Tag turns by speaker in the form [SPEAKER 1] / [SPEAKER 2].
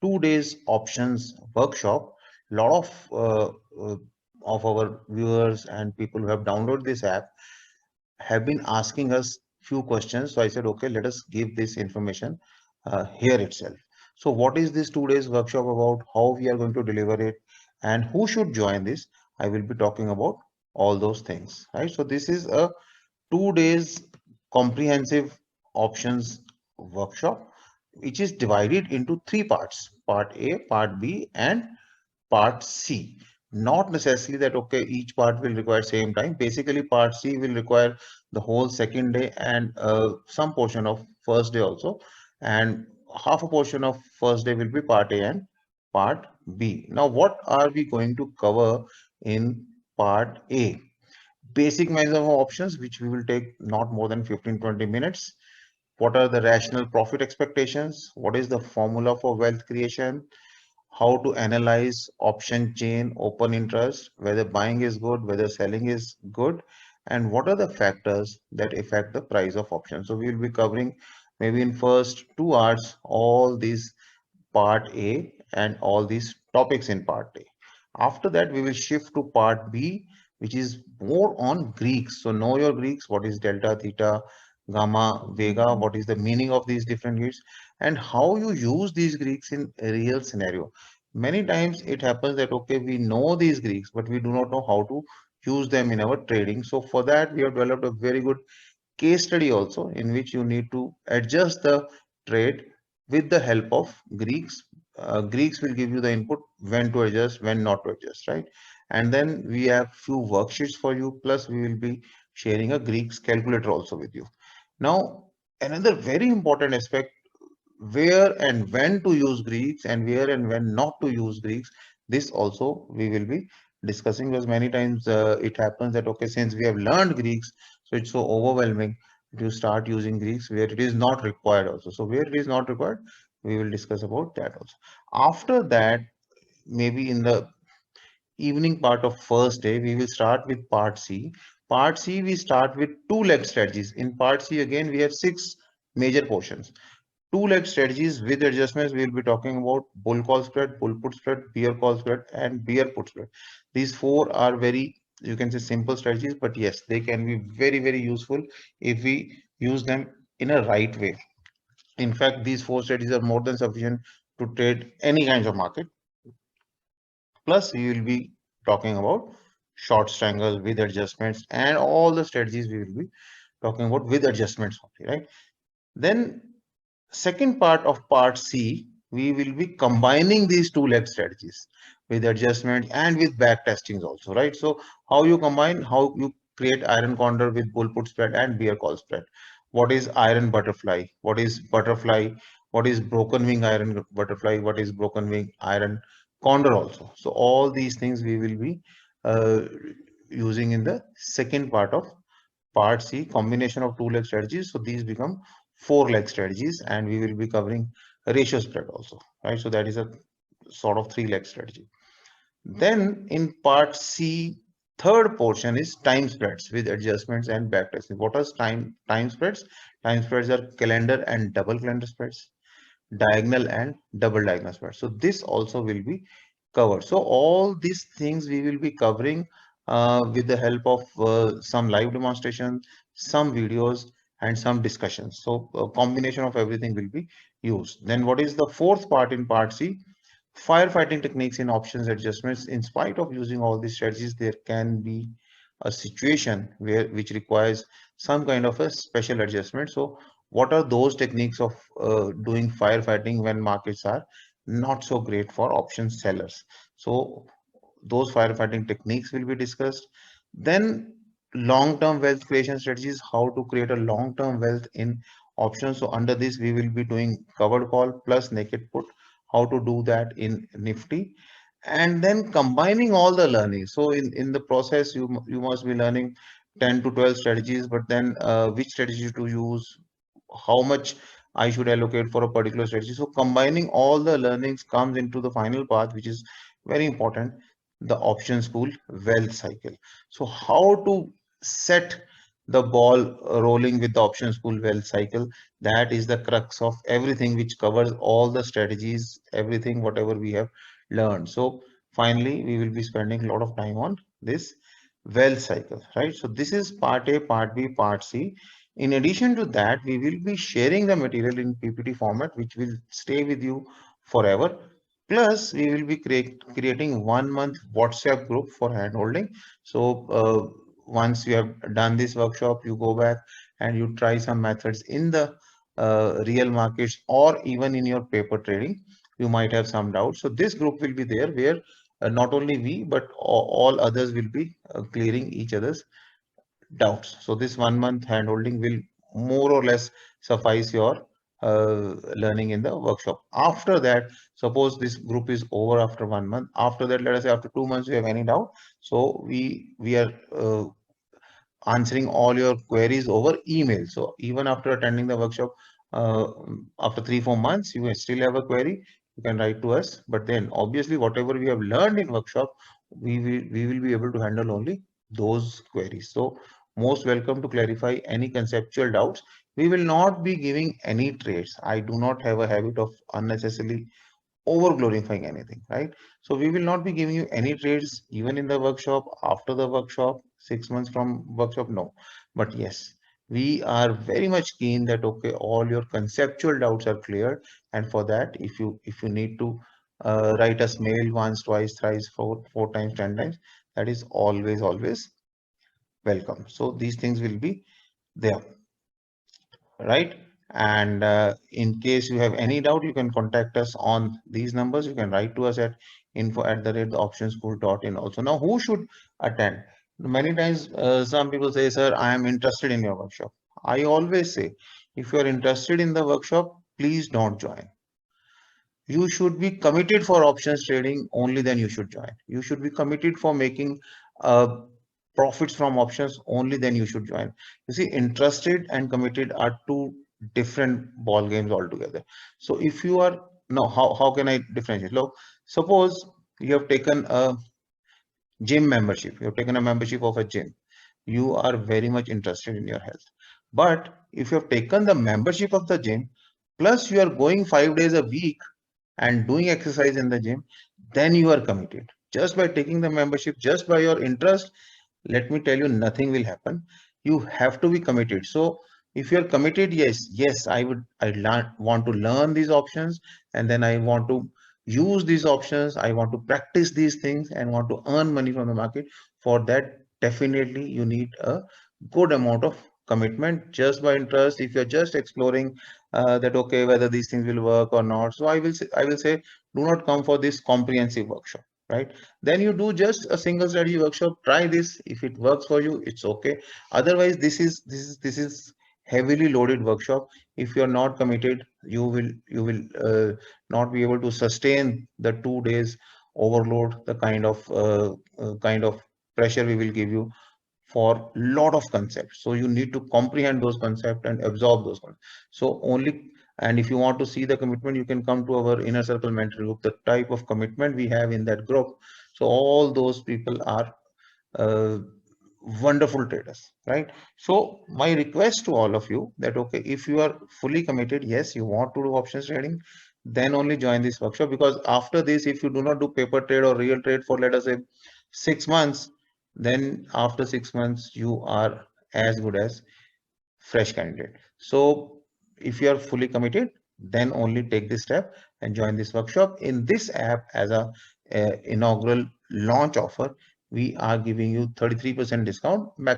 [SPEAKER 1] 2 days options workshop. A lot of our viewers and people who have downloaded this app have been asking us few questions. So I said, okay, let us give this information here itself. So what is this 2 days workshop about? How we are going to deliver it, and who should join this? I will be talking about all those things, right? So this is a 2 days comprehensive options workshop, which is divided into three parts: part A, part B, and part C. Not necessarily that, okay, each part will require same time. Basically, part C will require the whole second day and some portion of first day also. And half a portion of first day will be part A and part B. Now, what are we going to cover in part A? Basic mechanism of options, which we will take not more than 15-20 minutes. What are the rational profit expectations? What is the formula for wealth creation? How to analyze option chain open interest, whether buying is good, whether selling is good, and what are the factors that affect the price of options. So we will be covering maybe in first 2 hours all these part A and all these topics in part A. After that, we will shift to part B, which is more on Greeks. So know your Greeks, what is delta, theta, gamma, vega, what is the meaning of these different Greeks, and how you use these Greeks in a real scenario. Many times it happens that, okay, we know these Greeks, but we do not know how to use them in our trading. So for that, we have developed a very good case study also, in which you need to adjust the trade with the help of Greeks. Greeks will give you the input when to adjust, when not to adjust, right? And then we have few worksheets for you, plus we will be sharing a Greeks calculator also with you. Now, another very important aspect, where and when to use Greeks and where and when not to use Greeks. This also we will be discussing, because many times it happens that, okay, since we have learned Greeks, so it's so overwhelming to start using Greeks where it is not required also. So where it is not required, we will discuss about that also. After that, maybe in the evening part of first day, we will start with part C. Part C, we start with two leg strategies. In part C, again, we have six major portions. Two leg strategies with adjustments. We'll be talking about bull call spread, bull put spread, bear call spread, and bear put spread. These four are very, you can say, simple strategies, but yes, they can be very, very useful if we use them in a right way. In fact, these four strategies are more than sufficient to trade any kinds of market. Plus, we will be talking about short strangle with adjustments and all the strategies we will be talking about with adjustments only, right? Then second part of part C, we will be combining these two leg strategies with adjustment and with back testings also, right? So how you combine, how you create iron condor with bull put spread and bear call spread. What is iron butterfly? What is butterfly? What is broken wing iron butterfly? What is broken wing iron condor also? So all these things we will be uh, using in the second part of part C, combination of two leg strategies. So these become four leg strategies, and we will be covering ratio spread also, right? So that is a sort of 3 leg strategy. Then in part C, third portion is time spreads with adjustments and backtesting. What are time spreads? Time spreads are calendar and double calendar spreads, diagonal and double diagonal spreads. So this also will be covered. So all these things we will be covering with the help of some live demonstration, some videos, and some discussions. So a combination of everything will be used. Then what is the fourth part in part C? Firefighting techniques in options adjustments. In spite of using all these strategies, there can be a situation where which requires some kind of a special adjustment. So what are those techniques of doing firefighting when markets are not so great for option sellers? So those firefighting techniques will be discussed. Then long-term wealth creation strategies, how to create a long-term wealth in options. So under this, we will be doing covered call plus naked put, how to do that in Nifty, and then combining all the learning. So in the process, you must be learning 10 to 12 strategies, but then which strategy to use, how much I should allocate for a particular strategy. So combining all the learnings comes into the final part, which is very important, the options pool wealth cycle. So how to set the ball rolling with the option school wealth cycle. That is the crux of everything, which covers all the strategies, everything, whatever we have learned. So finally, we will be spending a lot of time on this wealth cycle, right? So this is part A, part B, part C. In addition to that, we will be sharing the material in PPT format, which will stay with you forever. Plus, we will be creating 1 month WhatsApp group for handholding. So once you have done this workshop, you go back and you try some methods in the real markets or even in your paper trading. You might have some doubts. So this group will be there where not only we, but all others will be clearing each other's doubts. So this 1 month handholding will more or less suffice your learning in the workshop. After that, suppose this group is over after 1 month. After that, let us say after 2 months, you have any doubt. So we are answering all your queries over email. So even after attending the workshop, uh, after 3-4 months, you may still have a query, you can write to us. But then obviously whatever we have learned in workshop, we will be able to handle only those queries. So most welcome to clarify any conceptual doubts. We will not be giving any trades. I do not have a habit of unnecessarily over glorifying anything, right? So we will not be giving you any trades even in the workshop, after the workshop, 6 months from workshop, no. But yes, we are very much keen that okay, all your conceptual doubts are cleared. And for that, if you need to write us mail once, twice, thrice, four times, 10 times, that is always welcome. So these things will be there, right? And in case you have any doubt, you can contact us on these numbers. You can write to us at info@theoptionschool.in also. Now, who should attend? Many times, some people say, sir, I am interested in your workshop. I always say, if you are interested in the workshop, please don't join. You should be committed for options trading, only then you should join. You should be committed for making profits from options, only then you should join. You see, interested and committed are two different ball games altogether. So if you are, now how can I differentiate? Look, suppose you have taken a gym membership, you have taken a membership of a gym, you are very much interested in your health. But if you have taken the membership of the gym, plus you are going 5 days a week and doing exercise in the gym, then you are committed. Just by taking the membership, just by your interest, let me tell you, nothing will happen. You have to be committed. So if you're committed, yes, want to learn these options, and then I want to use these options. I want to practice these things and want to earn money from the market. For that, definitely you need a good amount of commitment. Just by interest, if you're just exploring that, okay, whether these things will work or not. So I will say, do not come for this comprehensive workshop, right? Then you do just a single strategy workshop. Try this. If it works for you, it's okay. Otherwise, this is heavily loaded workshop. If you are not committed, you will not be able to sustain the 2 days overload, the kind of pressure we will give you for lot of concepts. So you need to comprehend those concepts and absorb those concepts. So only, and if you want to see the commitment, you can come to our inner circle mentor group. The type of commitment we have in that group, so all those people are uh, wonderful traders, right? So my request to all of you that okay, if you are fully committed, yes, you want to do options trading, then only join this workshop. Because after this, if you do not do paper trade or real trade for, let us say, 6 months, then after 6 months you are as good as fresh candidate. So if you are fully committed, then only take this step and join this workshop. In this app, as a inaugural launch offer, we are giving you 33% discount.